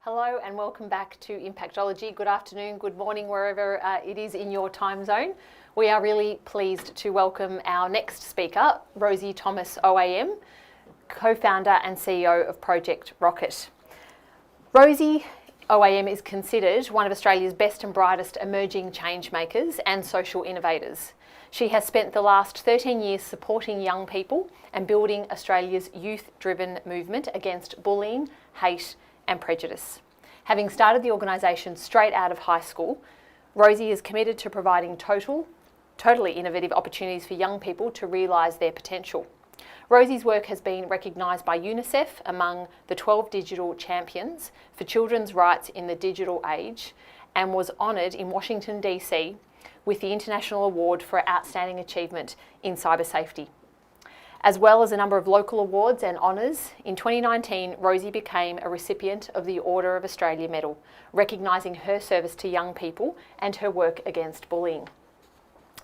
Hello and welcome back to Impactology. Good afternoon, good morning, wherever it is in your time zone. We are really pleased to welcome our next speaker, Rosie Thomas OAM, co-founder and CEO of Project Rockit. Rosie OAM is considered one of Australia's best and brightest emerging change makers and social innovators. She has spent the last 13 years supporting young people and building Australia's youth-driven movement against bullying, hate and prejudice. Having started the organisation straight out of high school, Rosie is committed to providing totally innovative opportunities for young people to realise their potential. Rosie's work has been recognised by UNICEF among the 12 digital champions for children's rights in the digital age and was honoured in Washington DC with the International Award for Outstanding Achievement in Cyber Safety. As well as a number of local awards and honours, in 2019 Rosie became a recipient of the Order of Australia Medal, recognising her service to young people and her work against bullying.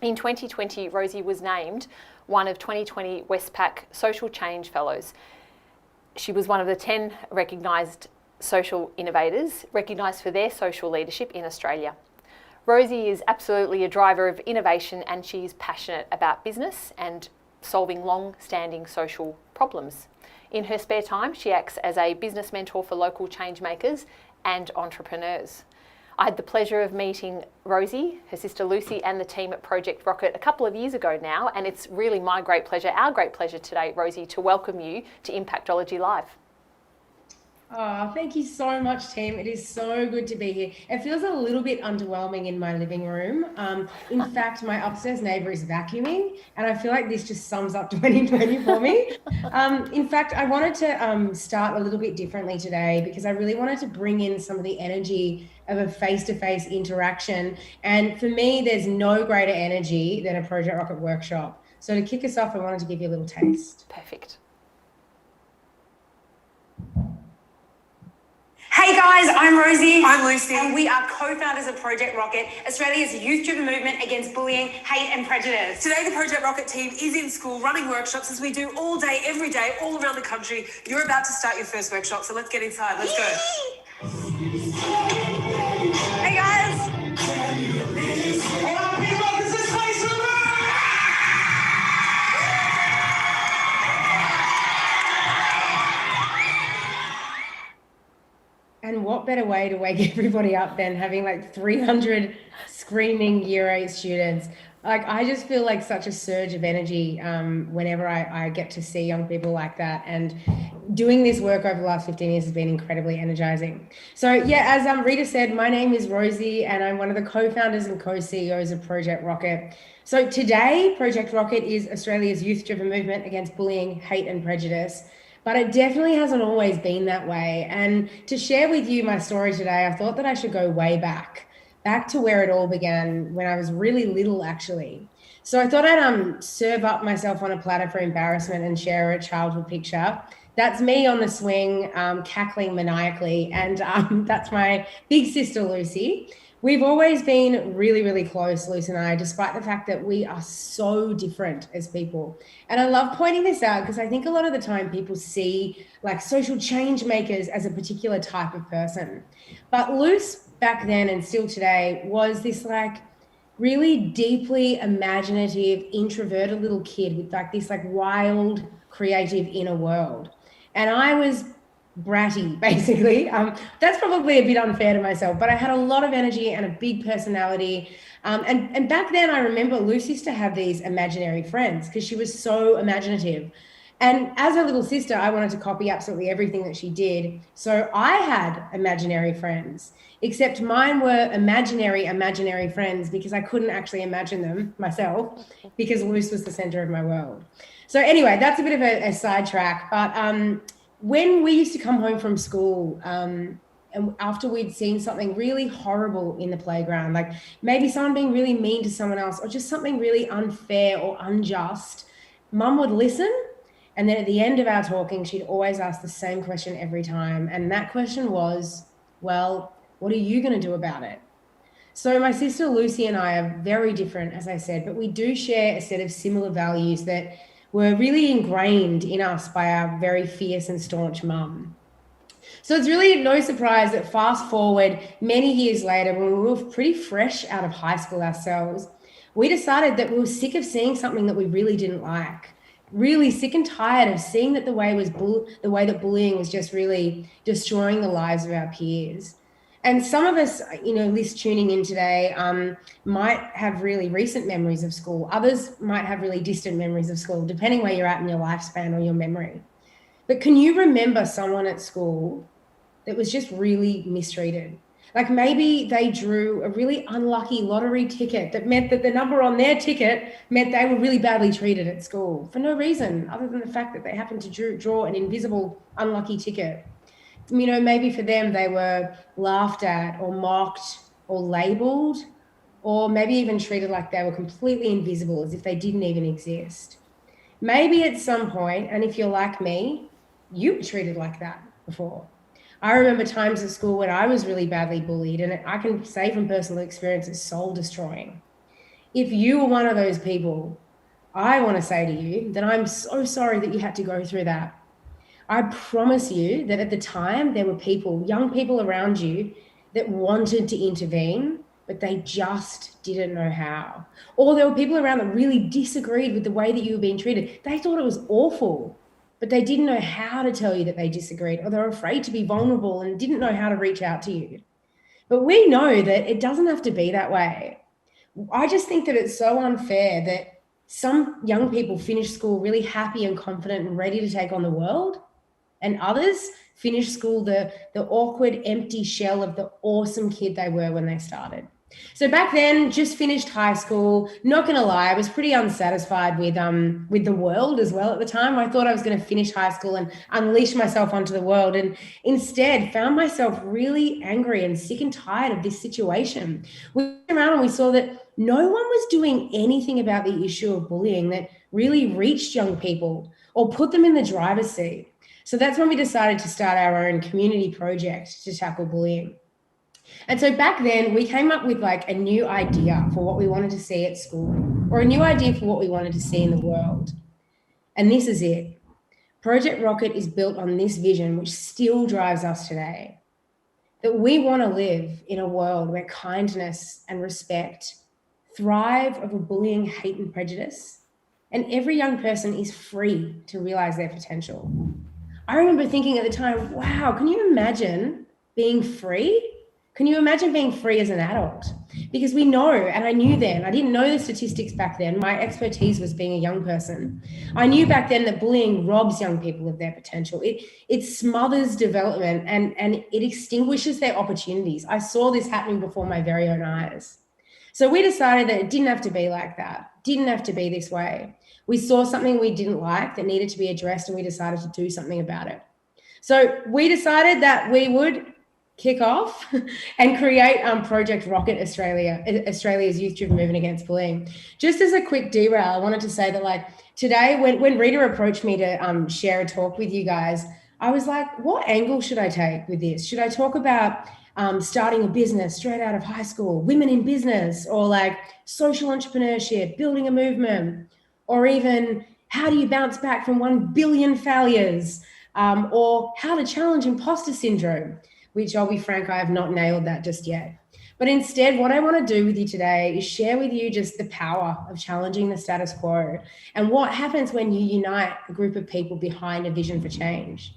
In 2020, Rosie was named one of 2020 Westpac Social Change Fellows. She was one of the 10 recognised social innovators, recognised for their social leadership in Australia. Rosie is absolutely a driver of innovation and she's passionate about business and solving long-standing social problems. In her spare time, she acts as a business mentor for local change makers and entrepreneurs. I had the pleasure of meeting Rosie, her sister Lucy, and the team at Project Rockit a couple of years ago now, and it's really my great pleasure, our great pleasure today, Rosie, to welcome you to Impactology Live. Oh, thank you so much, team. It is so good to be here. It feels a little bit underwhelming in my living room. In fact, my upstairs neighbor is vacuuming, and I feel like this just sums up 2020 for me. In fact, I wanted to start a little bit differently today because I really wanted to bring in some of the energy of a face-to-face interaction. And for me, there's no greater energy than a Project Rockit workshop. So to kick us off, I wanted to give you a little taste. Perfect. Hey guys, I'm Rosie. I'm Lucy. And we are co-founders of Project Rockit, Australia's youth-driven movement against bullying, hate and prejudice. Today, the Project Rockit team is in school running workshops as we do all day, every day, all around the country. You're about to start your first workshop, so let's get inside. Let's go. Hey guys. And what better way to wake everybody up than having like 300 screaming year 8 students. Like, I just feel like such a surge of energy whenever I get to see young people like that. And doing this work over the last 15 years has been incredibly energizing. So yeah, as Rita said, my name is Rosie and I'm one of the co-founders and co-CEOs of Project Rockit. So today, Project Rockit is Australia's youth-driven movement against bullying, hate and prejudice. But it definitely hasn't always been that way. And to share with you my story today, I thought that I should go way back to where it all began when I was really little, actually. So I thought I'd serve up myself on a platter for embarrassment and share a childhood picture. That's me on the swing, cackling maniacally. And that's my big sister, Lucy. We've always been really, really close, Lucy and I, despite the fact that we are so different as people. And I love pointing this out because I think a lot of the time people see like social change makers as a particular type of person. But Luce back then and still today was this like really deeply imaginative, introverted little kid with like this like wild, creative inner world. And I was bratty, basically. That's probably a bit unfair to myself, but I had a lot of energy and a big personality. And back then I remember Lucy used to have these imaginary friends because she was so imaginative. And as her little sister, I wanted to copy absolutely everything that she did. So I had imaginary friends, except mine were imaginary friends because I couldn't actually imagine them myself because Luce was the center of my world. So anyway, that's a bit of a sidetrack, but when we used to come home from school and after we'd seen something really horrible in the playground, like maybe someone being really mean to someone else or just something really unfair or unjust, Mum would listen. And then at the end of our talking, she'd always ask the same question every time. And that question was, well, what are you going to do about it? So my sister Lucy and I are very different, as I said, but we do share a set of similar values that were really ingrained in us by our very fierce and staunch mum. So it's really no surprise that fast forward many years later, when we were pretty fresh out of high school ourselves, we decided that we were sick of seeing something that we really didn't like. Really sick and tired of seeing that the way that bullying was just really destroying the lives of our peers. And some of us, tuning in today, might have really recent memories of school. Others might have really distant memories of school, depending where you're at in your lifespan or your memory. But can you remember someone at school that was just really mistreated? Like maybe they drew a really unlucky lottery ticket that meant that the number on their ticket meant they were really badly treated at school for no reason other than the fact that they happened to draw an invisible unlucky ticket. Maybe for them they were laughed at or mocked or labeled, or maybe even treated like they were completely invisible, as if they didn't even exist. Maybe at some point, and if you're like me, you were treated like that before. I remember times at school when I was really badly bullied, and I can say from personal experience, it's soul destroying. If you were one of those people, I want to say to you that I'm so sorry that you had to go through that. I promise you that at the time there were people, young people around you that wanted to intervene, but they just didn't know how. Or there were people around that really disagreed with the way that you were being treated. They thought it was awful, but they didn't know how to tell you that they disagreed, or they were afraid to be vulnerable and didn't know how to reach out to you. But we know that it doesn't have to be that way. I just think that it's so unfair that some young people finish school really happy and confident and ready to take on the world, and others finish school the awkward, empty shell of the awesome kid they were when they started. So back then, just finished high school. Not going to lie, I was pretty unsatisfied with the world as well at the time. I thought I was going to finish high school and unleash myself onto the world, and instead found myself really angry and sick and tired of this situation. We went around and we saw that no one was doing anything about the issue of bullying that really reached young people or put them in the driver's seat. So that's when we decided to start our own community project to tackle bullying. And so back then we came up with like a new idea for what we wanted to see at school, or a new idea for what we wanted to see in the world. And this is it. Project Rockit is built on this vision, which still drives us today, that we want to live in a world where kindness and respect thrive over bullying, hate, and prejudice, and every young person is free to realize their potential. I remember thinking at the time, wow, can you imagine being free? Can you imagine being free as an adult? Because we know, and I knew then, I didn't know the statistics back then. My expertise was being a young person. I knew back then that bullying robs young people of their potential. It smothers development and it extinguishes their opportunities. I saw this happening before my very own eyes. So we decided that it didn't have to be like that, didn't have to be this way. We saw something we didn't like that needed to be addressed, and we decided to do something about it. So we decided that we would kick off and create Project Rockit Australia, Australia's youth-driven movement against bullying. Just as a quick derail, I wanted to say that like today, when Rita approached me to share a talk with you guys, I was like, what angle should I take with this? Should I talk about starting a business straight out of high school, women in business, or like social entrepreneurship, building a movement, or even how do you bounce back from 1 billion failures, or how to challenge imposter syndrome, which I'll be frank, I have not nailed that just yet. But instead, what I want to do with you today is share with you just the power of challenging the status quo and what happens when you unite a group of people behind a vision for change.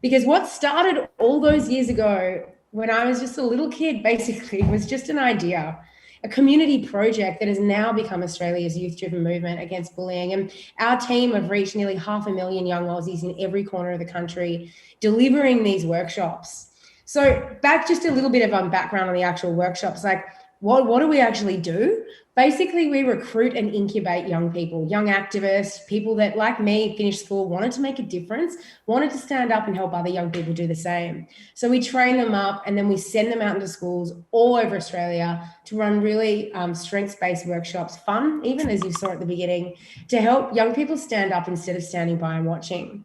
Because what started all those years ago when I was just a little kid, basically, was just an idea, a community project that has now become Australia's youth-driven movement against bullying. And our team have reached nearly 500,000 young Aussies in every corner of the country, delivering these workshops. So back just a little bit of background on the actual workshops, like what do we actually do? Basically, we recruit and incubate young people, young activists, people that, like me, finished school, wanted to make a difference, wanted to stand up and help other young people do the same. So we train them up and then we send them out into schools all over Australia to run really strengths-based workshops, fun, even as you saw at the beginning, to help young people stand up instead of standing by and watching.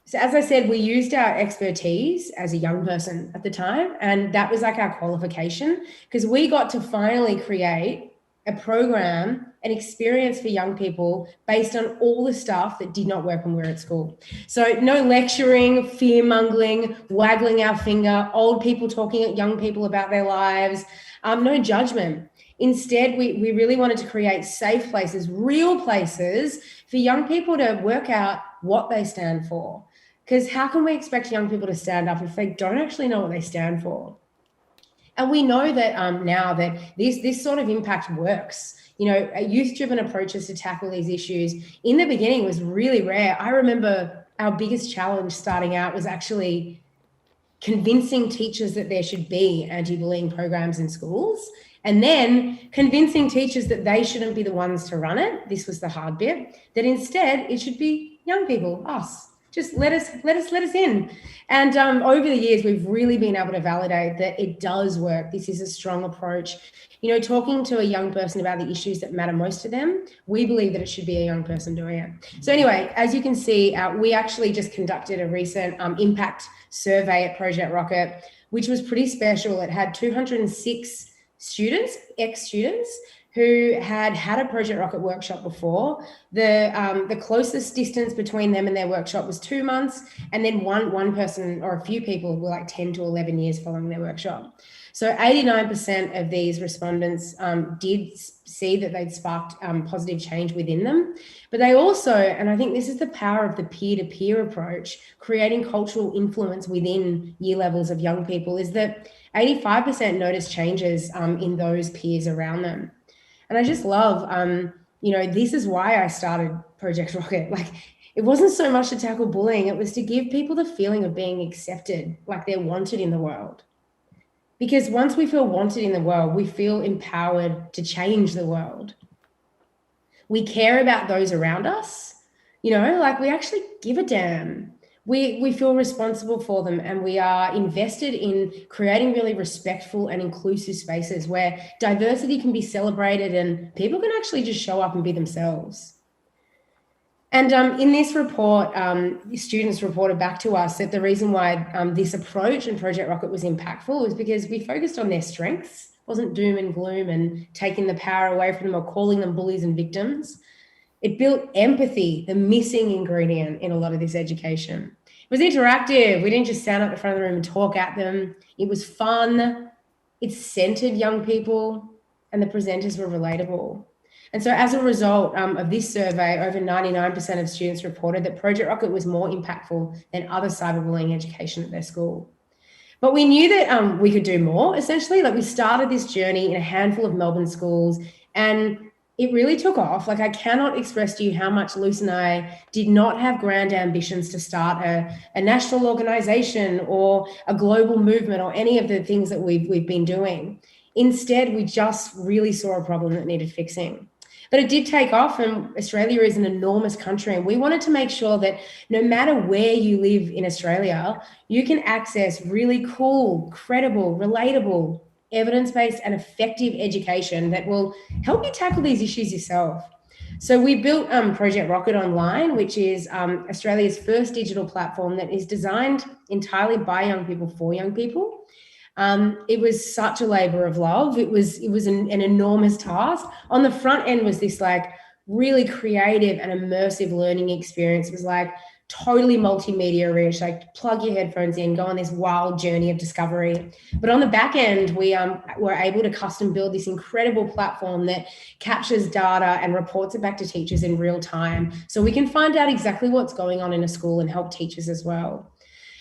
So as I said, we used our expertise as a young person at the time, and that was like our qualification, because we got to finally create a program an experience for young people based on all the stuff that did not work when we were at school. So no lecturing, fear-mongering, waggling our finger, old people talking at young people about their lives, no judgment. Instead, we really wanted to create safe places, real places for young people to work out what they stand for. Because how can we expect young people to stand up if they don't actually know what they stand for? And we know that now that this sort of impact works. You know, youth-driven approaches to tackle these issues in the beginning was really rare. I remember our biggest challenge starting out was actually convincing teachers that there should be anti-bullying programs in schools, and then convincing teachers that they shouldn't be the ones to run it. This was the hard bit, that instead it should be young people, us. Just let us in. And over the years, we've really been able to validate that it does work. This is a strong approach. You know, talking to a young person about the issues that matter most to them, we believe that it should be a young person doing it. So anyway, as you can see, we actually just conducted a recent impact survey at Project Rockit, which was pretty special. It had 206 students, ex-students, who had a Project Rockit workshop before. The closest distance between them and their workshop was 2 months, and then one person or a few people were like 10 to 11 years following their workshop. So 89% of these respondents did see that they'd sparked positive change within them. But they also, and I think this is the power of the peer-to-peer approach, creating cultural influence within year levels of young people, is that 85% noticed changes in those peers around them. And I just love, you know, this is why I started Project Rockit. Like, it wasn't so much to tackle bullying, it was to give people the feeling of being accepted, like they're wanted in the world. Because once we feel wanted in the world, we feel empowered to change the world. We care about those around us, you know, like we actually give a damn. We feel responsible for them, and we are invested in creating really respectful and inclusive spaces where diversity can be celebrated and people can actually just show up and be themselves. And in this report, students reported back to us that the reason why this approach and Project Rockit was impactful was because we focused on their strengths. It wasn't doom and gloom and taking the power away from them or calling them bullies and victims. It built empathy, the missing ingredient in a lot of this education. It was interactive. We didn't just stand at the front of the room and talk at them. It was fun. It centered young people, and the presenters were relatable. And so as a result of this survey, over 99% of students reported that Project Rockit was more impactful than other cyberbullying education at their school. But we knew that we could do more, essentially. Like, we started this journey in a handful of Melbourne schools, and it really took off. Like, I cannot express to you how much Luce and I did not have grand ambitions to start a national organization or a global movement or any of the things that we've been doing. Instead, we just really saw a problem that needed fixing. But it did take off, and Australia is an enormous country, and we wanted to make sure that no matter where you live in Australia, you can access really cool, credible, relatable, evidence-based and effective education that will help you tackle these issues yourself. So we built Project Rockit Online, which is Australia's first digital platform that is designed entirely by young people for young people. It was such a labor of love. It was an enormous task. On the front end was this like really creative and immersive learning experience. It was like totally multimedia rich, like plug your headphones in, go on this wild journey of discovery. But on the back end, we were able to custom build this incredible platform that captures data and reports it back to teachers in real time, so we can find out exactly what's going on in a school and help teachers as well.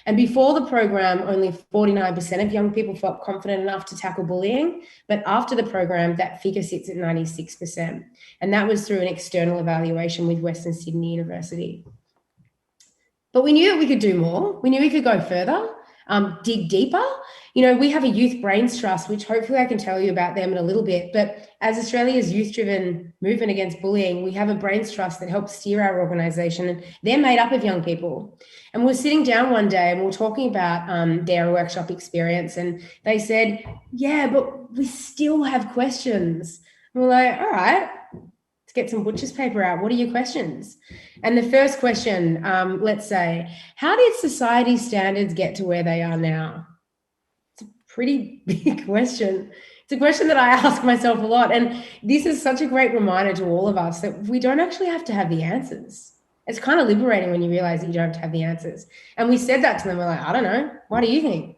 And before the program, only 49% of young people felt confident enough to tackle bullying. But after the program, that figure sits at 96%. And that was through an external evaluation with Western Sydney University. But we knew that we could do more. We knew we could go further, dig deeper. You know, we have a youth brains trust, which hopefully I can tell you about them in a little bit. But as Australia's youth-driven movement against bullying, we have a brains trust that helps steer our organisation, and they're made up of young people. And we're sitting down one day and we're talking about their workshop experience, and they said, yeah, but we still have questions. And we're like, all right, let's get some butcher's paper out. What are your questions? And the first question, let's say, how did society's standards get to where they are now? It's a pretty big question. It's a question that I ask myself a lot. And this is such a great reminder to all of us that we don't actually have to have the answers. It's kind of liberating when you realize that you don't have to have the answers. And we said that to them. We're like, I don't know. What do you think?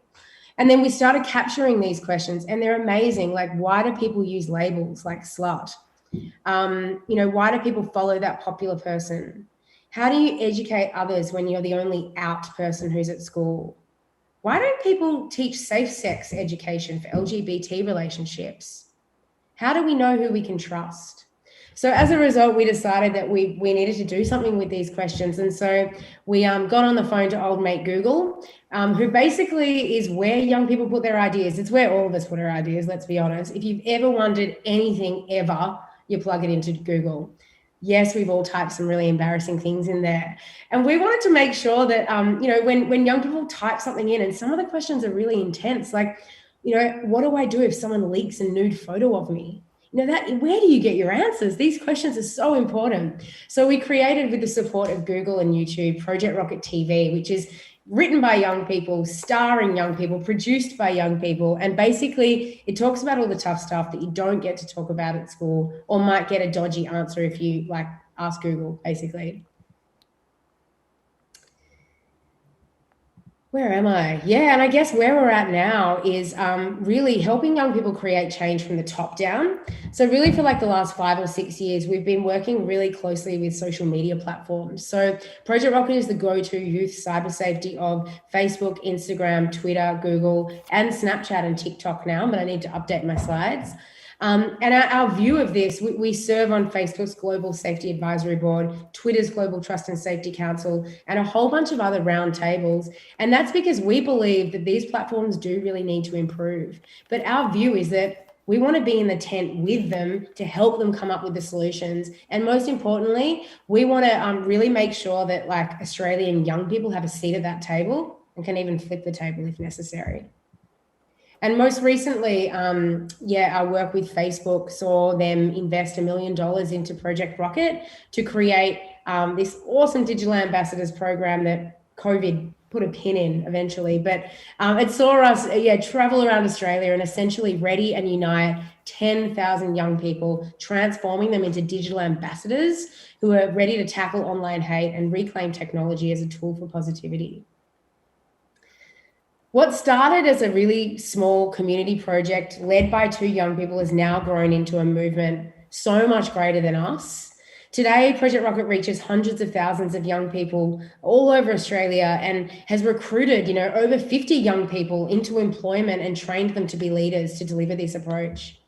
And then we started capturing these questions, and they're amazing. Like, why do people use labels like slut? Why do people follow that popular person? How do you educate others when you're the only out person who's at school? Why don't people teach safe sex education for LGBT relationships? How do we know who we can trust? So as a result, we decided that we needed to do something with these questions. And so we got on the phone to old mate Google, who basically is where young people put their ideas. It's where all of us put our ideas, let's be honest. If you've ever wondered anything ever, you plug it into Google. Yes, we've all typed some really embarrassing things in there. And we wanted to make sure that, when young people type something in, and some of the questions are really intense, like, what do I do if someone leaks a nude photo of me? Where do you get your answers? These questions are so important. So we created, with the support of Google and YouTube, Project Rockit TV, which is written by young people, starring young people, produced by young people. And basically it talks about all the tough stuff that you don't get to talk about at school, or might get a dodgy answer if you ask Google, basically. Where am I? Yeah, and I guess where we're at now is really helping young people create change from the top down. So really for the last 5 or 6 years, we've been working really closely with social media platforms. So Project Rockit is the go-to youth cyber safety of Facebook, Instagram, Twitter, Google, and Snapchat and TikTok now, but I need to update my slides. And our view of this, we serve on Facebook's Global Safety Advisory Board, Twitter's Global Trust and Safety Council, and a whole bunch of other roundtables. And that's because we believe that these platforms do really need to improve. But our view is that we want to be in the tent with them to help them come up with the solutions. And most importantly, we want to really make sure that Australian young people have a seat at that table and can even flip the table if necessary. And most recently, our work with Facebook saw them invest $1 million into Project Rockit to create this awesome digital ambassadors program that COVID put a pin in eventually. But it saw us travel around Australia and essentially ready and unite 10,000 young people, transforming them into digital ambassadors who are ready to tackle online hate and reclaim technology as a tool for positivity. What started as a really small community project led by 2 young people has now grown into a movement so much greater than us. Today, Project Rockit reaches hundreds of thousands of young people all over Australia and has recruited, over 50 young people into employment and trained them to be leaders to deliver this approach.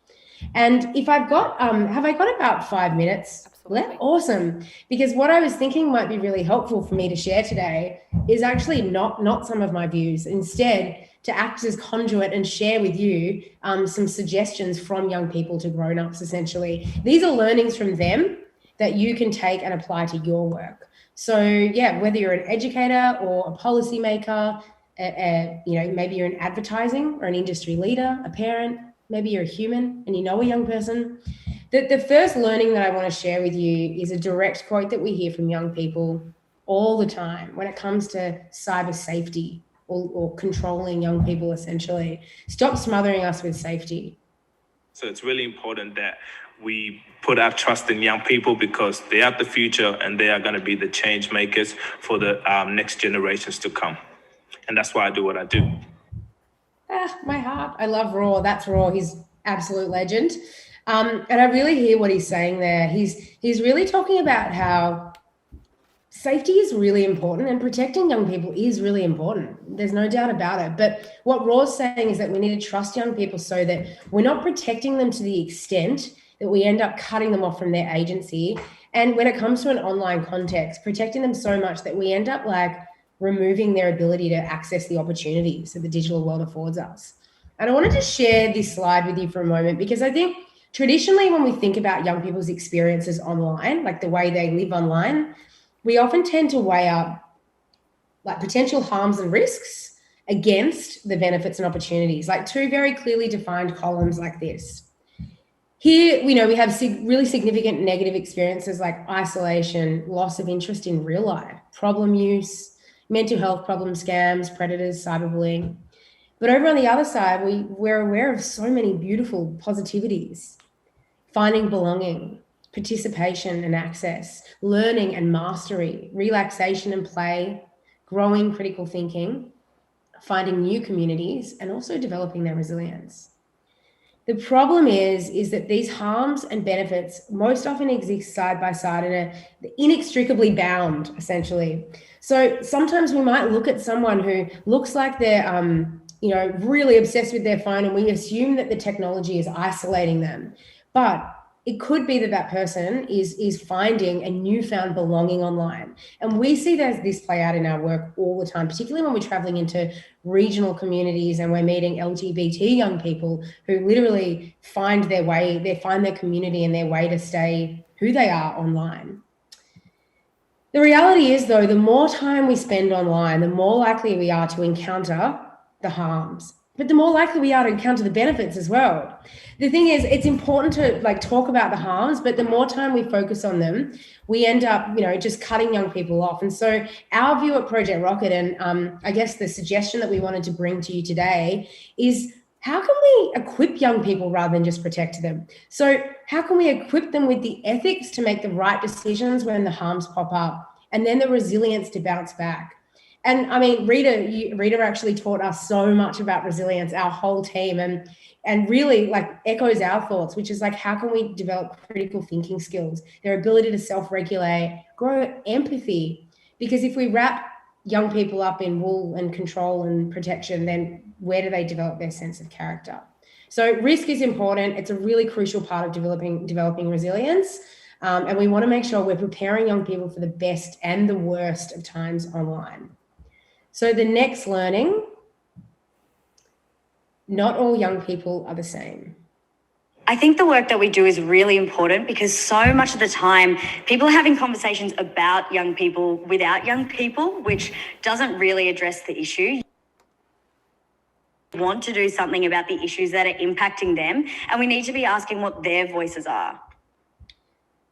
And if have I got about 5 minutes? Absolutely. Awesome. Because what I was thinking might be really helpful for me to share today is actually not some of my views. Instead, to act as conduit and share with you some suggestions from young people to grown-ups, essentially. These are learnings from them that you can take and apply to your work. So whether you're an educator or a policymaker, maybe you're in advertising or an industry leader, a parent, maybe you're a human and you know a young person. The first learning that I want to share with you is a direct quote that we hear from young people all the time when it comes to cyber safety or controlling young people, essentially. Stop smothering us with safety. So it's really important that we put our trust in young people because they are the future and they are going to be the change makers for the next generations to come. And that's why I do what I do. My heart. I love Raw. That's Raw. He's absolute legend. And I really hear what he's saying there. He's really talking about how safety is really important and protecting young people is really important. There's no doubt about it. But what Raw's saying is that we need to trust young people so that we're not protecting them to the extent that we end up cutting them off from their agency. And when it comes to an online context, protecting them so much that we end up removing their ability to access the opportunities that the digital world affords us. And I wanted to share this slide with you for a moment because I think traditionally when we think about young people's experiences online, the way they live online, we often tend to weigh up potential harms and risks against the benefits and opportunities, 2 very clearly defined columns like this. Here, we have really significant negative experiences like isolation, loss of interest in real life, problem use, mental health problems, scams, predators, cyberbullying. But over on the other side, we're aware of so many beautiful positivities: finding belonging, participation and access, learning and mastery, relaxation and play, growing critical thinking, finding new communities, and also developing their resilience. The problem is that these harms and benefits most often exist side by side and are inextricably bound, essentially. So sometimes we might look at someone who looks like they're, really obsessed with their phone, and we assume that the technology is isolating them. But it could be that person is finding a newfound belonging online. And we see this play out in our work all the time, particularly when we're traveling into regional communities and we're meeting LGBT young people who literally find their way, they find their community and their way to stay who they are online. The reality is, though, the more time we spend online, the more likely we are to encounter the harms, but the more likely we are to encounter the benefits as well. The thing is, it's important to talk about the harms, but the more time we focus on them, we end up, just cutting young people off. And so our view at Project Rockit, and I guess the suggestion that we wanted to bring to you today is, how can we equip young people rather than just protect them? So how can we equip them with the ethics to make the right decisions when the harms pop up, and then the resilience to bounce back? And I mean, Rita actually taught us so much about resilience, our whole team, and really echoes our thoughts, which is how can we develop critical thinking skills, their ability to self-regulate, grow empathy? Because if we wrap young people up in wool and control and protection, then where do they develop their sense of character? So risk is important. It's a really crucial part of developing resilience. And we want to make sure we're preparing young people for the best and the worst of times online. So the next learning, not all young people are the same. I think the work that we do is really important because so much of the time people are having conversations about young people without young people, which doesn't really address the issue. We want to do something about the issues that are impacting them, and we need to be asking what their voices are.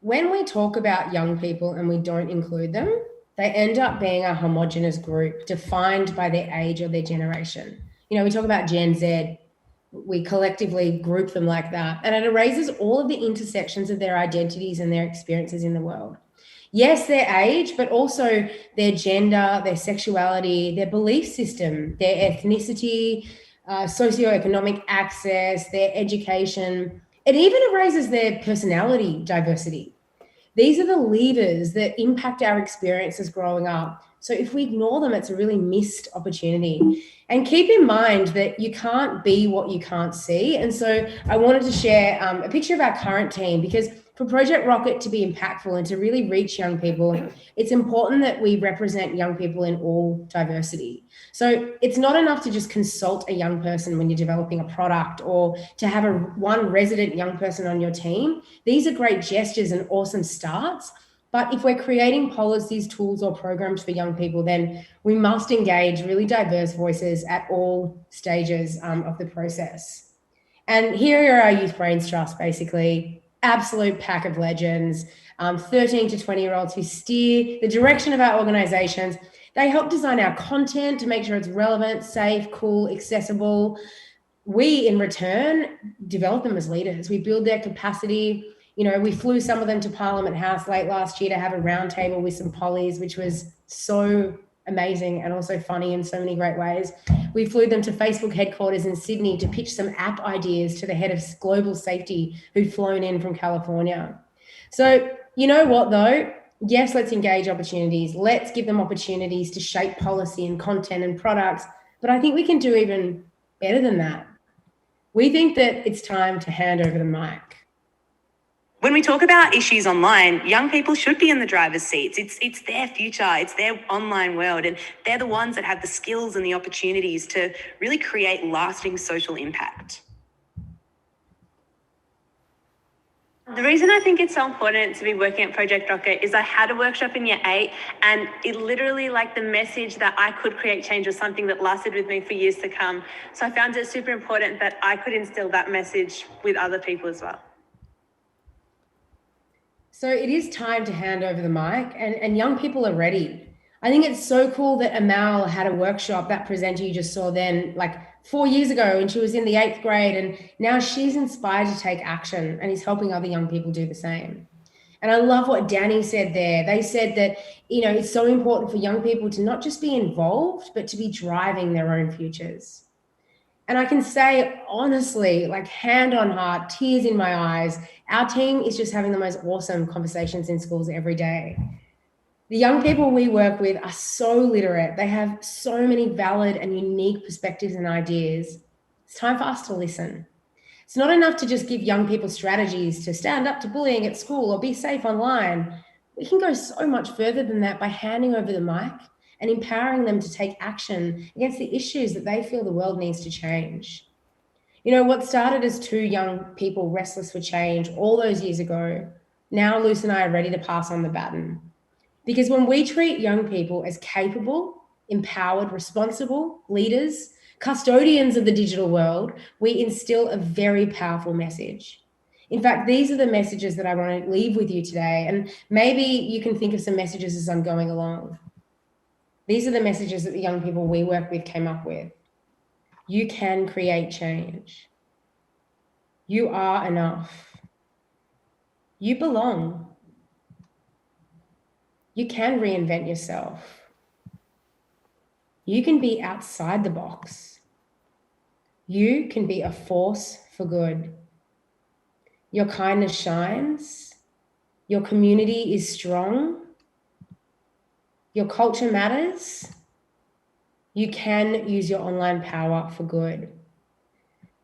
When we talk about young people and we don't include them, they end up being a homogenous group defined by their age or their generation. We talk about Gen Z, we collectively group them like that, and it erases all of the intersections of their identities and their experiences in the world. Yes, their age, but also their gender, their sexuality, their belief system, their ethnicity, socioeconomic access, their education. It even erases their personality diversity. These are the levers that impact our experiences growing up. So if we ignore them, it's a really missed opportunity. And keep in mind that you can't be what you can't see. And so I wanted to share a picture of our current team, because for Project Rockit to be impactful and to really reach young people, it's important that we represent young people in all diversity. So it's not enough to just consult a young person when you're developing a product, or to have one resident young person on your team. These are great gestures and awesome starts. But if we're creating policies, tools, or programs for young people, then we must engage really diverse voices at all stages of the process. And here are our Youth Brains Trust, basically. Absolute pack of legends, 13 to 20-year-olds who steer the direction of our organizations. They help design our content to make sure it's relevant, safe, cool, accessible. We, in return, develop them as leaders. We build their capacity. We flew some of them to Parliament House late last year to have a roundtable with some pollies, which was so amazing and also funny in so many great ways. We flew them to Facebook headquarters in Sydney to pitch some app ideas to the head of global safety who'd flown in from California. So you know what though? Yes, let's engage opportunities. Let's give them opportunities to shape policy and content and products. But I think we can do even better than that. We think that it's time to hand over the mic. When we talk about issues online, young people should be in the driver's seats. It's their future, it's their online world, and they're the ones that have the skills and the opportunities to really create lasting social impact. The reason I think it's so important to be working at Project Rockit is I had a workshop in year 8, and it literally, the message that I could create change was something that lasted with me for years to come. So I found it super important that I could instill that message with other people as well. So it is time to hand over the mic, and young people are ready. I think it's so cool that Amal had a workshop, that presenter you just saw then, like 4 years ago, and she was in the 8th grade, and now she's inspired to take action and is helping other young people do the same. And I love what Danny said there. They said that, it's so important for young people to not just be involved, but to be driving their own futures. And I can say honestly, like hand on heart, tears in my eyes, our team is just having the most awesome conversations in schools every day. The young people we work with are so literate. They have so many valid and unique perspectives and ideas. It's time for us to listen. It's not enough to just give young people strategies to stand up to bullying at school or be safe online. We can go so much further than that by handing over the mic and empowering them to take action against the issues that they feel the world needs to change. What started as 2 young people restless for change all those years ago, now Luce and I are ready to pass on the baton. Because when we treat young people as capable, empowered, responsible leaders, custodians of the digital world, we instill a very powerful message. In fact, these are the messages that I want to leave with you today. And maybe you can think of some messages as I'm going along. These are the messages that the young people we work with came up with. You can create change. You are enough. You belong. You can reinvent yourself. You can be outside the box. You can be a force for good. Your kindness shines. Your community is strong. Your culture matters. You can use your online power for good.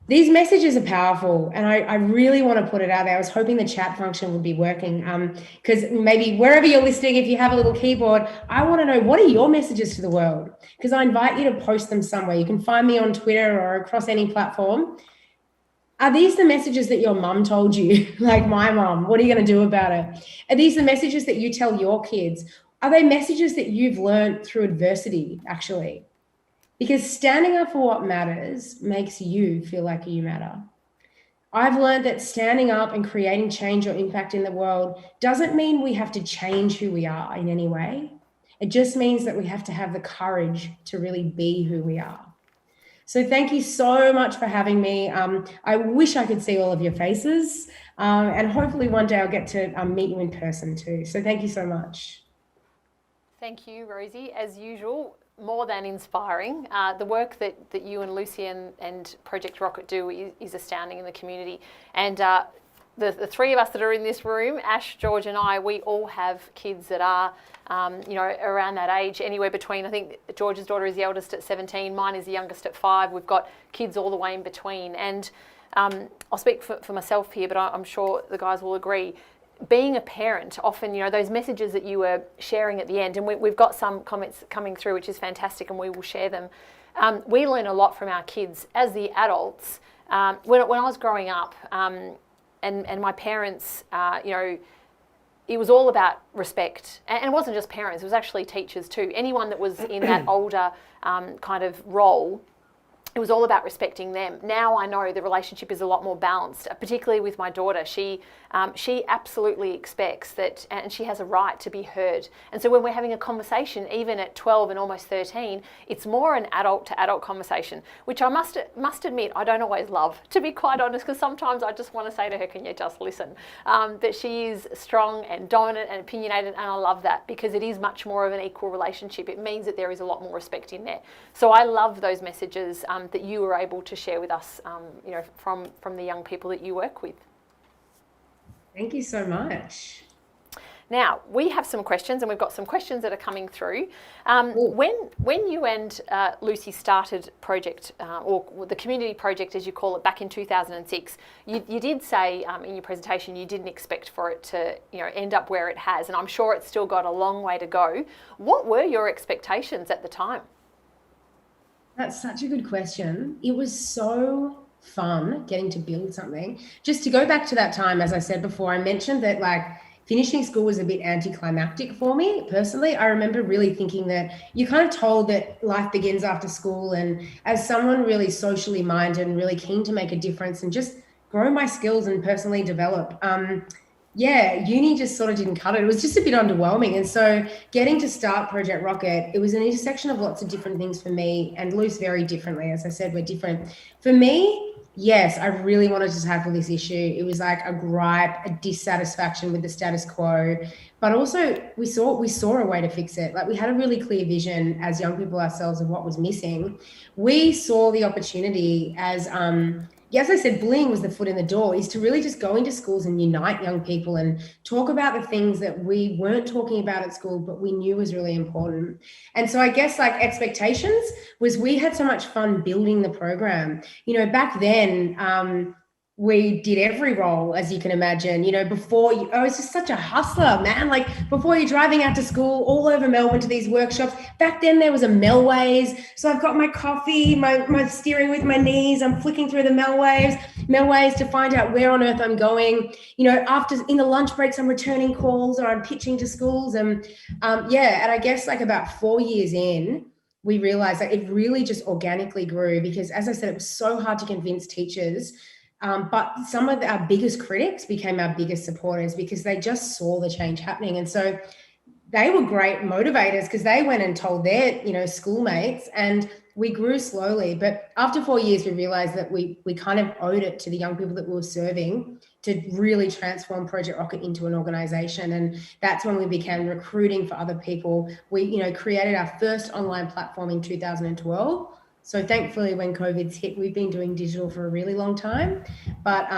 These messages are powerful, and I really want to put it out there. I was hoping the chat function would be working, because maybe wherever you're listening, if you have a little keyboard, I want to know, what are your messages to the world? Because I invite you to post them somewhere. You can find me on Twitter or across any platform. Are these the messages that your mum told you? Like my mum, what are you going to do about it? Are these the messages that you tell your kids? Are they messages that you've learned through adversity, actually? Because standing up for what matters makes you feel like you matter. I've learned that standing up and creating change or impact in the world doesn't mean we have to change who we are in any way. It just means that we have to have the courage to really be who we are. So thank you so much for having me. I wish I could see all of your faces, and hopefully one day I'll get to meet you in person too. So thank you so much. Thank you, Rosie. As usual, more than inspiring. The work that you and Lucy and Project Rockit do is astounding in the community. And the 3 of us that are in this room, Ash, George and I, we all have kids that are, around that age, anywhere between, I think George's daughter is the eldest at 17, mine is the youngest at 5. We've got kids all the way in between. And I'll speak for myself here, but I'm sure the guys will agree. Being a parent, often, those messages that you were sharing at the end, and we've got some comments coming through, which is fantastic, and we will share them. We learn a lot from our kids as the adults. When I was growing up, and my parents, it was all about respect. And it wasn't just parents, it was actually teachers too. Anyone that was in that older kind of role, it was all about respecting them. Now I know the relationship is a lot more balanced, particularly with my daughter. She absolutely expects that, and she has a right to be heard. And so when we're having a conversation, even at 12 and almost 13, it's more an adult to adult conversation, which I must admit I don't always love, to be quite honest, because sometimes I just want to say to her, can you just listen? That she is strong and dominant and opinionated, and I love that because it is much more of an equal relationship. It means that there is a lot more respect in there. So I love those messages that you were able to share with us, from the young people that you work with. Thank you so much. Now, we have some questions, and we've got some questions that are coming through. When you and Lucy started project, or the community project as you call it, back in 2006, you did say in your presentation you didn't expect for it to end up where it has, and I'm sure it's still got a long way to go. What were your expectations at the time? That's such a good question. It was so fun getting to build something. Just to go back to that time, as I said before, I mentioned that finishing school was a bit anticlimactic for me personally. I remember really thinking that you're kind of told that life begins after school, and as someone really socially minded and really keen to make a difference and just grow my skills and personally develop, yeah, uni just sort of didn't cut it. It was just a bit underwhelming. And so getting to start Project Rocket, it was an intersection of lots of different things for me, and Luce very differently. As I said, we're different. For me, yes, I really wanted to tackle this issue. It was like a gripe, a dissatisfaction with the status quo, but also we saw a way to fix it. Like we had a really clear vision as young people ourselves of what was missing. We saw the opportunity as yeah, as I said, bullying was the foot in the door, is to really just go into schools and unite young people and talk about the things that we weren't talking about at school, but we knew was really important. And so I guess like expectations was we had so much fun building the program. You know, back then, we did every role, as you can imagine. You know, I was just such a hustler, man. Like before you're driving out to school all over Melbourne to these workshops. Back then there was a Melways. So I've got my coffee, my steering with my knees. I'm flicking through the Melways to find out where on earth I'm going. You know, after in the lunch breaks, I'm returning calls or I'm pitching to schools. And yeah, and I guess like about 4 years in, we realized that it really just organically grew because, as I said, it was so hard to convince teachers. But some of our biggest critics became our biggest supporters because they just saw the change happening. And so they were great motivators because they went and told their, you know, schoolmates, and we grew slowly. But after 4 years, we realized that we kind of owed it to the young people that we were serving to really transform Project Rocket into an organization. And that's when we began recruiting for other people. We, you know, created our first online platform in 2012. So thankfully, when COVID's hit, we've been doing digital for a really long time. But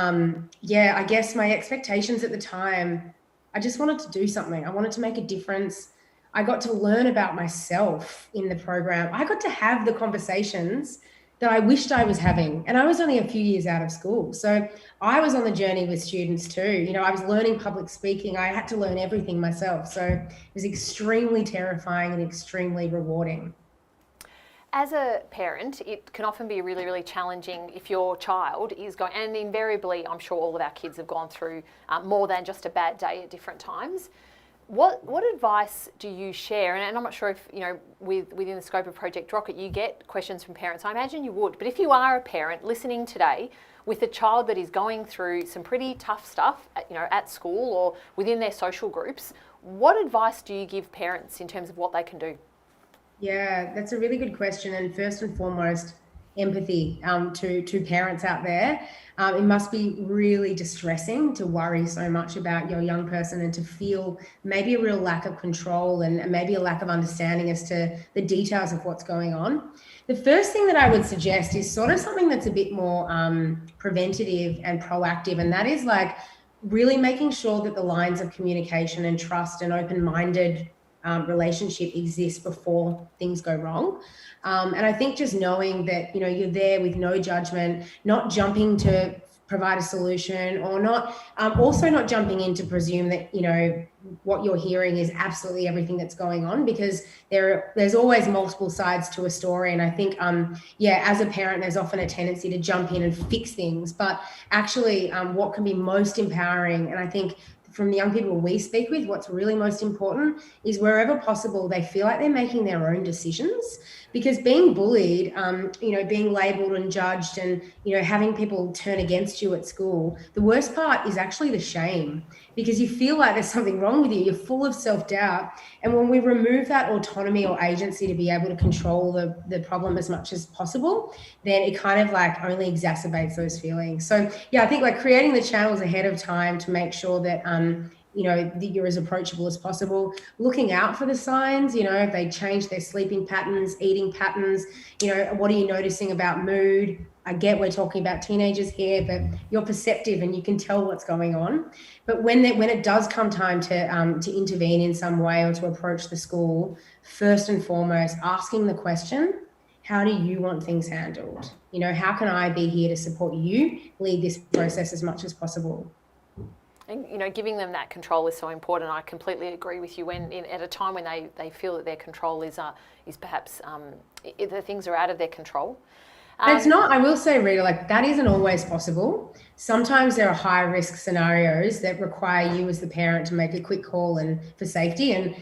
yeah, I guess my expectations at the time, I just wanted to do something. I wanted to make a difference. I got to learn about myself in the program. I got to have the conversations that I wished I was having. And I was only a few years out of school. So I was on the journey with students too. You know, I was learning public speaking. I had to learn everything myself. So it was extremely terrifying and extremely rewarding. As a parent, it can often be really, really challenging if your child is going, and invariably, I'm sure all of our kids have gone through more than just a bad day at different times. What advice do you share? And I'm not sure if, you know, within the scope of Project Rocket, you get questions from parents. I imagine you would. But if you are a parent listening today with a child that is going through some pretty tough stuff, you know, at school or within their social groups, what advice do you give parents in terms of what they can do? Yeah, that's a really good question. And first and foremost, empathy to parents out there. It must be really distressing to worry so much about your young person and to feel maybe a real lack of control and maybe a lack of understanding as to the details of what's going on. The first thing that I would suggest is sort of something that's a bit more preventative and proactive. And that is like really making sure that the lines of communication and trust and open-minded relationship exists before things go wrong. And I think just knowing that, you know, you're there with no judgment, not jumping to provide a solution or not, also not jumping in to presume that, you know, what you're hearing is absolutely everything that's going on, because there's always multiple sides to a story. And I think, yeah, as a parent, there's often a tendency to jump in and fix things, but actually what can be most empowering, and I think from the young people we speak with, what's really most important is wherever possible, they feel like they're making their own decisions. Because being bullied, you know, being labelled and judged and, you know, having people turn against you at school, the worst part is actually the shame, because you feel like there's something wrong with you. You're full of self-doubt. And when we remove that autonomy or agency to be able to control the problem as much as possible, then it kind of like only exacerbates those feelings. So yeah, I think like creating the channels ahead of time to make sure that, you know, that you're as approachable as possible, looking out for the signs, you know, if they change their sleeping patterns, eating patterns, you know, what are you noticing about mood? I get we're talking about teenagers here, but you're perceptive and you can tell what's going on. But when it does come time to intervene in some way or to approach the school, first and foremost, asking the question, how do you want things handled? You know, how can I be here to support you, lead this process as much as possible? And, you know, giving them that control is so important. I completely agree with you. At a time when they feel that their control is perhaps the things are out of their control. It's not, I will say, Rita, like that isn't always possible. Sometimes there are high risk scenarios that require you as the parent to make a quick call and for safety. And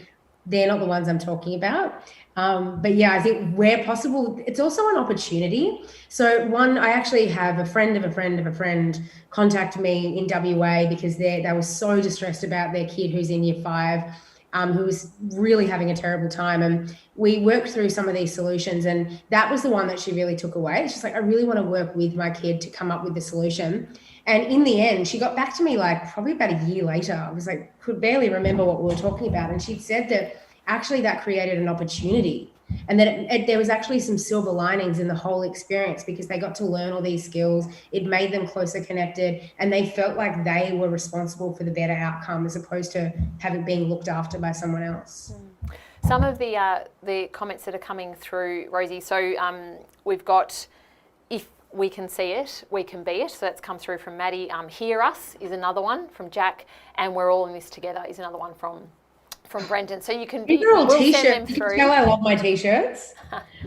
they're not the ones I'm talking about. But yeah, I think where possible, it's also an opportunity. So I actually have a friend of a friend of a friend contact me in WA because they were so distressed about their kid who's in year 5, who was really having a terrible time. And we worked through some of these solutions, and that was the one that she really took away. She's like, I really want to work with my kid to come up with the solution. And in the end, she got back to me like probably about a year later. I was like, could barely remember what we were talking about. And she'd said that actually that created an opportunity, and that there was actually some silver linings in the whole experience because they got to learn all these skills. It made them closer connected, and they felt like they were responsible for the better outcome as opposed to having being looked after by someone else. Some of the comments that are coming through, Rosie. So we've got, if we can see it, we can be it. So that's come through from Maddie. Hear us is another one from Jack, and we're all in this together is another one from Brendan. So you can be. These are all we'll t-shirts. send them You through. can tell I love my t-shirts.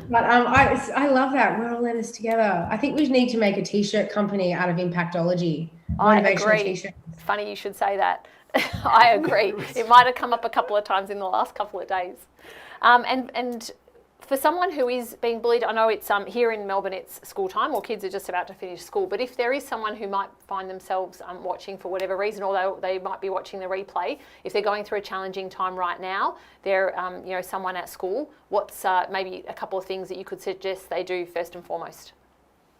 But I love that. We're all in this together. I think we need to make a t-shirt company out of Impactology. I Motivational agree. T-shirts. Funny you should say that. I agree. It might have come up a couple of times in the last couple of days. And for someone who is being bullied, I know it's here in Melbourne it's school time, or kids are just about to finish school, but if there is someone who might find themselves watching for whatever reason, or they might be watching the replay, if they're going through a challenging time right now, they're someone at school, what's maybe a couple of things that you could suggest they do first and foremost?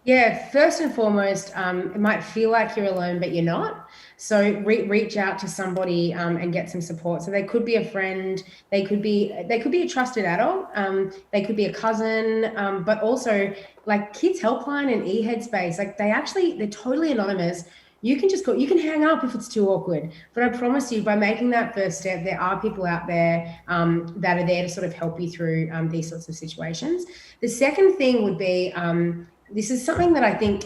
Yeah, first and foremost, it might feel like you're alone, but you're not. So reach out to somebody and get some support. So they could be a friend, they could be a trusted adult, they could be a cousin, but also like Kids Helpline and eHeadspace, like they're totally anonymous. You can just you can hang up if it's too awkward. But I promise you, by making that first step, there are people out there that are there to sort of help you through these sorts of situations. The second thing would be, this is something that I think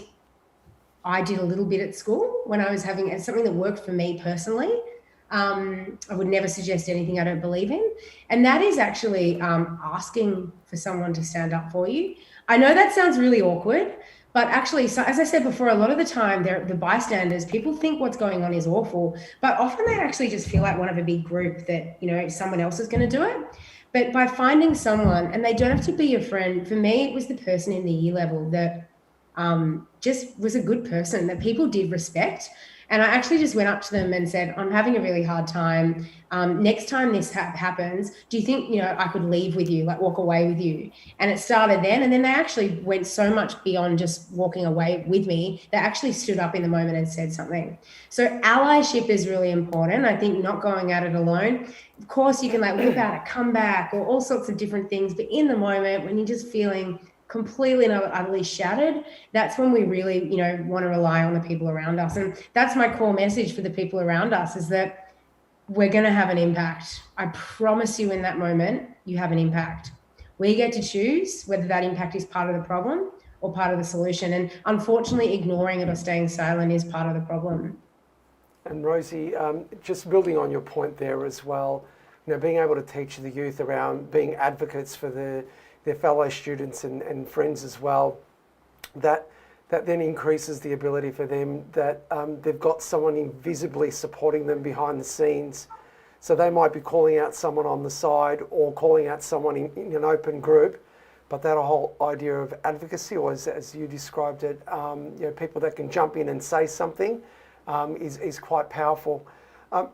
I did a little bit at school when I was it's something that worked for me personally. I would never suggest anything I don't believe in. And that is actually asking for someone to stand up for you. I know that sounds really awkward, but actually, so as I said before, a lot of the time, the bystanders, people think what's going on is awful, but often they actually just feel like one of a big group that, someone else is going to do it. But by finding someone, and they don't have to be your friend, for me, it was the person in the year level that just was a good person that people did respect. And I actually just went up to them and said, I'm having a really hard time. Next time this happens, do you think, I could leave with you, like walk away with you? And it started then. And then they actually went so much beyond just walking away with me. They actually stood up in the moment and said something. So allyship is really important. I think not going at it alone. Of course, you can whip out a comeback or all sorts of different things. But in the moment, when you're just feeling completely and utterly shattered, that's when we really, want to rely on the people around us. And that's my core message for the people around us, is that we're going to have an impact. I promise you, in that moment, you have an impact. We get to choose whether that impact is part of the problem or part of the solution. And unfortunately, ignoring it or staying silent is part of the problem. And Rosie, just building on your point there as well, being able to teach the youth around being advocates for their fellow students and friends as well, that then increases the ability for them that they've got someone invisibly supporting them behind the scenes. So they might be calling out someone on the side or calling out someone in an open group, but that whole idea of advocacy, or as you described it, people that can jump in and say something is quite powerful.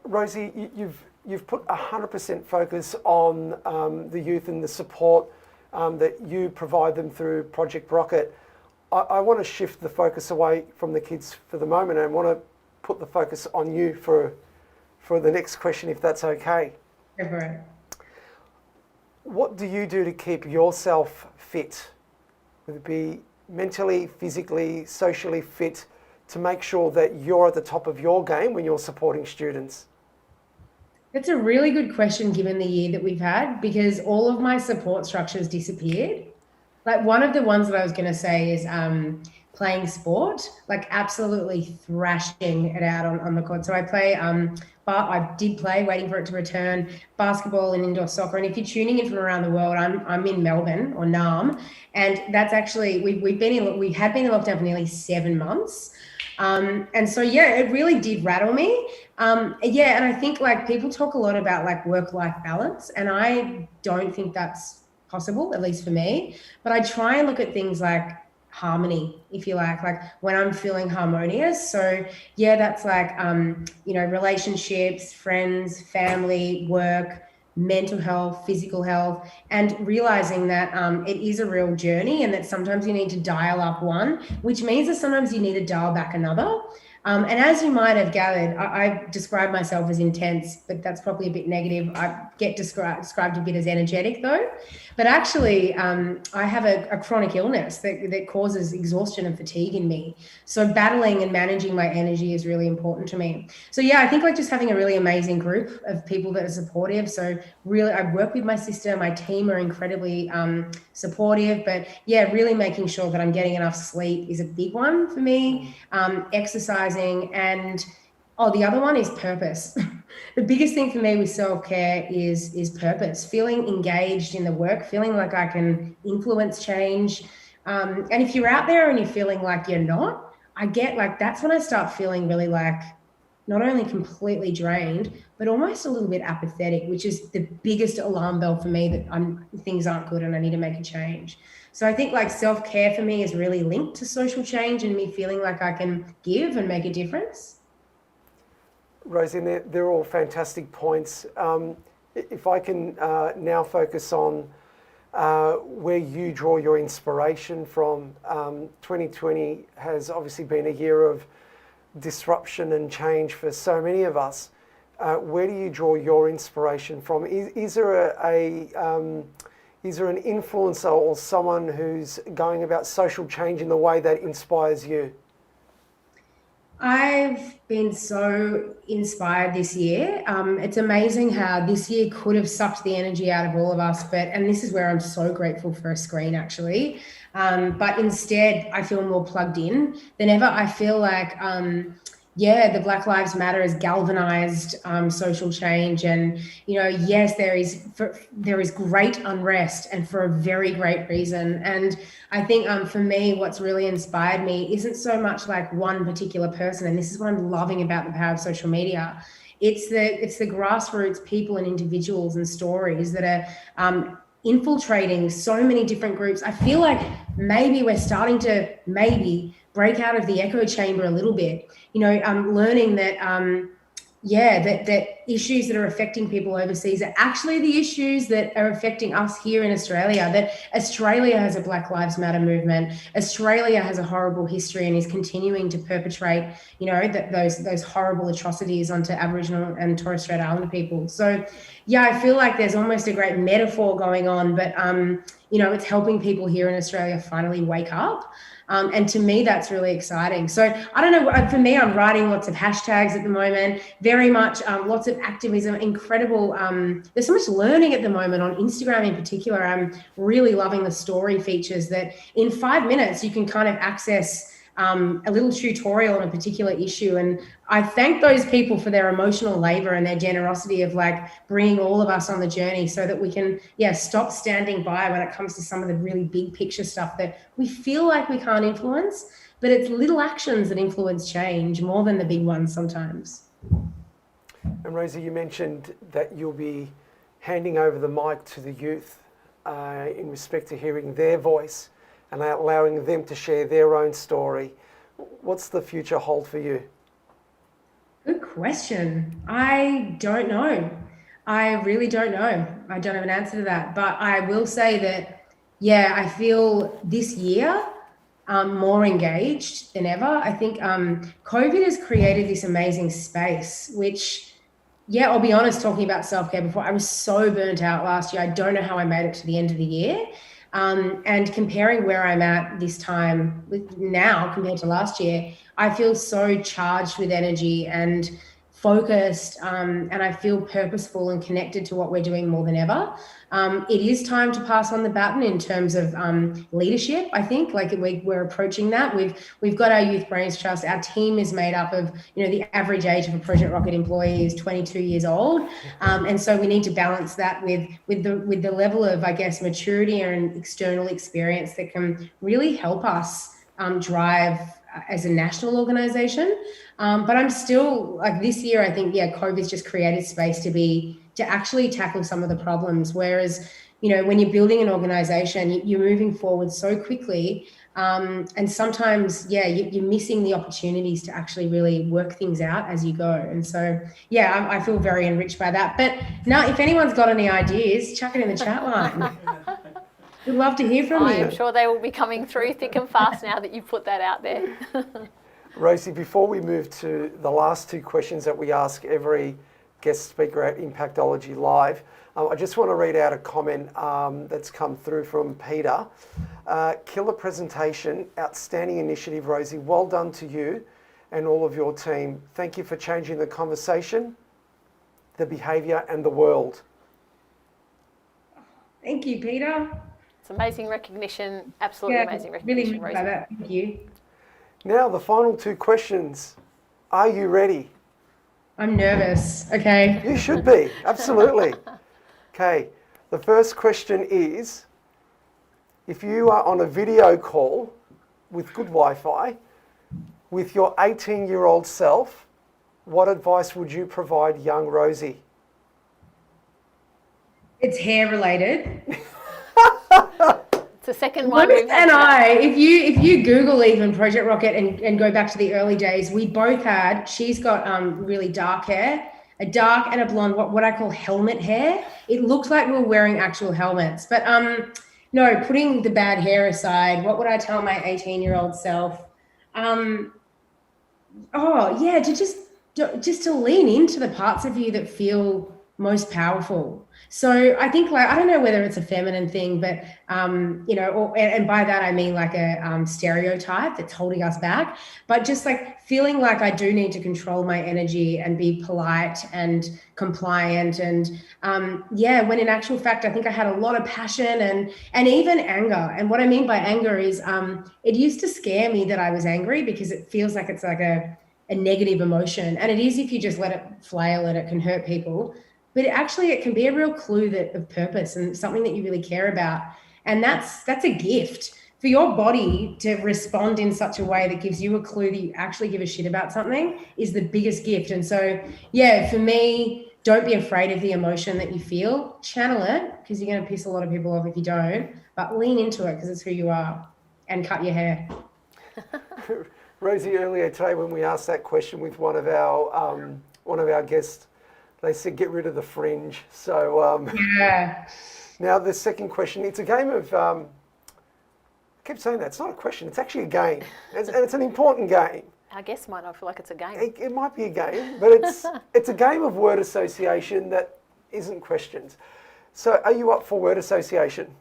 Rosie, you've put 100% focus on the youth and the support that you provide them through Project Rockit. I want to shift the focus away from the kids for the moment and want to put the focus on you for the next question, if that's okay. Go for it. What do you do to keep yourself fit, whether it be mentally, physically, socially fit, to make sure that you're at the top of your game when you're supporting students? That's a really good question given the year that we've had, because all of my support structures disappeared. Like, one of the ones that I was going to say is playing sport, like absolutely thrashing it out on the court. So I play, I did play, waiting for it to return, basketball and indoor soccer. And if you're tuning in from around the world, I'm in Melbourne or Naarm, and that's actually we had been in lockdown for nearly 7 months. And so, yeah, it really did rattle me. Yeah, and I think like people talk a lot about like work-life balance, and I don't think that's possible, at least for me. But I try and look at things like harmony, if you like when I'm feeling harmonious. So yeah, that's like relationships, friends, family, work, mental health, physical health, and realizing that it is a real journey, and that sometimes you need to dial up one, which means that sometimes you need to dial back another. And as you might have gathered, I describe myself as intense, but that's probably a bit negative. I get described a bit as energetic though. But actually, I have a chronic illness that causes exhaustion and fatigue in me. So battling and managing my energy is really important to me. So yeah, I think like just having a really amazing group of people that are supportive. So really, I work with my sister, my team are incredibly supportive, but yeah, really making sure that I'm getting enough sleep is a big one for me. Exercising, and the other one is purpose. The biggest thing for me with self-care is purpose, feeling engaged in the work, feeling like I can influence change. And if you're out there and you're feeling like you're not, I get like, that's when I start feeling really like not only completely drained, but almost a little bit apathetic, which is the biggest alarm bell for me that things aren't good and I need to make a change. So I think like self-care for me is really linked to social change and me feeling like I can give and make a difference. Rosie, they're all fantastic points. If I can now focus on where you draw your inspiration from, 2020 has obviously been a year of disruption and change for so many of us. Where do you draw your inspiration from? Is there an influencer or someone who's going about social change in the way that inspires you? I've been so inspired this year. It's amazing how this year could have sucked the energy out of all of us, and this is where I'm so grateful for a screen actually. But instead, I feel more plugged in than ever. I feel like, the Black Lives Matter has galvanized social change, and yes, there is great unrest, and for a very great reason. And I think for me, what's really inspired me isn't so much like one particular person, and this is what I'm loving about the power of social media. It's the grassroots people and individuals and stories that are infiltrating so many different groups. I feel like maybe we're starting to break out of the echo chamber a little bit. Learning that that issues that are affecting people overseas are actually the issues that are affecting us here in Australia, that Australia has a Black Lives Matter movement. Australia has a horrible history and is continuing to perpetrate, those horrible atrocities onto Aboriginal and Torres Strait Islander people. So, yeah, I feel like there's almost a great metaphor going on, but, it's helping people here in Australia finally wake up. And to me, that's really exciting. So I don't know, for me, I'm writing lots of hashtags at the moment, very much lots of activism, incredible. There's so much learning at the moment on Instagram in particular. I'm really loving the story features that in 5 minutes, you can kind of access a little tutorial on a particular issue. And I thank those people for their emotional labor and their generosity of like bringing all of us on the journey so that we can, stop standing by when it comes to some of the really big picture stuff that we feel like we can't influence, but it's little actions that influence change more than the big ones sometimes. And Rosie, you mentioned that you'll be handing over the mic to the youth in respect to hearing their voice and allowing them to share their own story. What's the future hold for you? Good question. I don't know. I really don't know. I don't have an answer to that. But I will say that, I feel this year more engaged than ever. I think COVID has created this amazing space, which, I'll be honest, talking about self-care before, I was so burnt out last year. I don't know how I made it to the end of the year. And comparing where I'm at this time with now compared to last year, I feel so charged with energy and focused, and I feel purposeful and connected to what we're doing more than ever. It is time to pass on the baton in terms of leadership. I think like we're approaching that. We've got our Youth Brains Trust. Our team is made up of, the average age of a Project Rockit employee is 22 years old, and so we need to balance that with the level of, I guess, maturity and external experience that can really help us drive as a national organization. But I'm still like this year, I think, COVID's just created space to actually tackle some of the problems. Whereas, when you're building an organization, you're moving forward so quickly. And sometimes, you're missing the opportunities to actually really work things out as you go. And so, I feel very enriched by that. But now, if anyone's got any ideas, chuck it in the chat line. We'd love to hear from you. I am sure they will be coming through thick and fast now that you've put that out there. Rosie, before we move to the last two questions that we ask every guest speaker at Impactology Live, I just want to read out a comment that's come through from Peter. Killer presentation, outstanding initiative, Rosie. Well done to you and all of your team. Thank you for changing the conversation, the behaviour and the world. Thank you, Peter. It's amazing recognition, absolutely amazing recognition, really Rosie. by that. Thank you. Now the final two questions. Are you ready? I'm nervous. Okay. You should be, absolutely. Okay, the first question is, if you are on a video call with good Wi-Fi with your 18-year-old self, what advice would you provide young Rosie? It's hair related. It's the second one we've had. And if you Google even Project Rocket and go back to the early days, we both had, she's got really dark hair, a dark and a blonde, what I call helmet hair. It looked like we were wearing actual helmets. But no, putting the bad hair aside, what would I tell my 18-year-old self? Just to lean into the parts of you that feel most powerful. So I think, like, I don't know whether it's a feminine thing, but and by that I mean like a stereotype that's holding us back, but just like feeling like I do need to control my energy and be polite and compliant, and when in actual fact I think I had a lot of passion and even anger. And what I mean by anger is it used to scare me that I was angry, because it feels like it's like a negative emotion, and it is if you just let it flail and it can hurt people. But it can be a real clue of purpose and something that you really care about. And that's a gift for your body to respond in such a way that gives you a clue that you actually give a shit about something is the biggest gift. And so, for me, don't be afraid of the emotion that you feel. Channel it, because you're going to piss a lot of people off if you don't, but lean into it because it's who you are, and cut your hair. Rosie, earlier today when we asked that question with one of our guests, they said get rid of the fringe. So now the second question, it's a game of, I keep saying that, it's not a question, it's actually a game. And it's an important game. Our guests might not feel like it's a game. It might be a game, but it's a game of word association that isn't questions. So are you up for word association?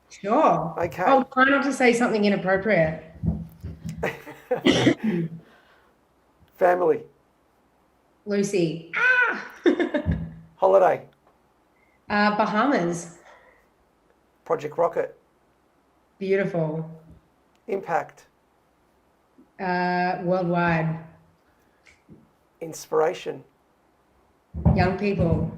Sure. Okay. I'll try not to say something inappropriate. Family. Lucy. Holiday. Bahamas. Project Rocket. Beautiful. Impact. Worldwide. Inspiration. Young people.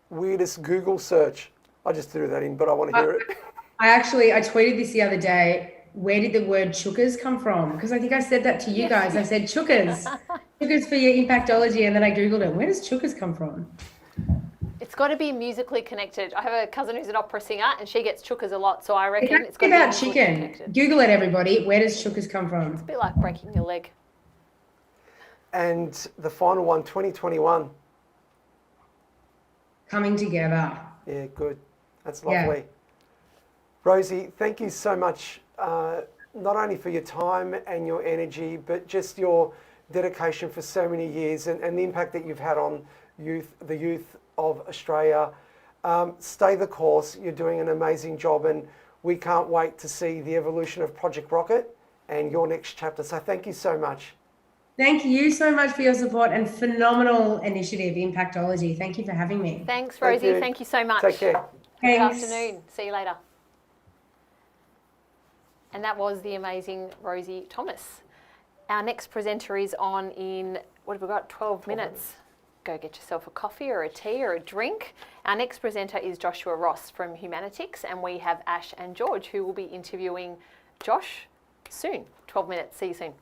Weirdest Google search. I just threw that in, but I want to hear it. I tweeted this the other day. Where did the word chookers come from? Because I think I said that to you guys. I said chookers. Chookers for your Impactology, and then I Googled it. Where does chookers come from? It's got to be musically connected. I have a cousin who's an opera singer, and she gets chookers a lot, so I reckon it's got to be about musically chicken. connected. Google it, everybody. Where does chookers come from? It's a bit like breaking your leg. And the final one, 2021. Coming together. Yeah, good. That's lovely. Yeah. Rosie, thank you so much, not only for your time and your energy, but just your dedication for so many years and the impact that you've had on the youth of Australia. Stay the course. You're doing an amazing job, and we can't wait to see the evolution of Project Rocket and your next chapter. So thank you so much. Thank you so much for your support and phenomenal initiative, Impactology. Thank you for having me. Thanks, Rosie. Thank you so much. Take care. Good afternoon. See you later. And that was the amazing Rosie Thomas. Our next presenter is on in, what have we got, 12 minutes. Go get yourself a coffee or a tea or a drink. Our next presenter is Joshua Ross from Humanitics, and we have Ash and George who will be interviewing Josh soon. 12 minutes. See you soon.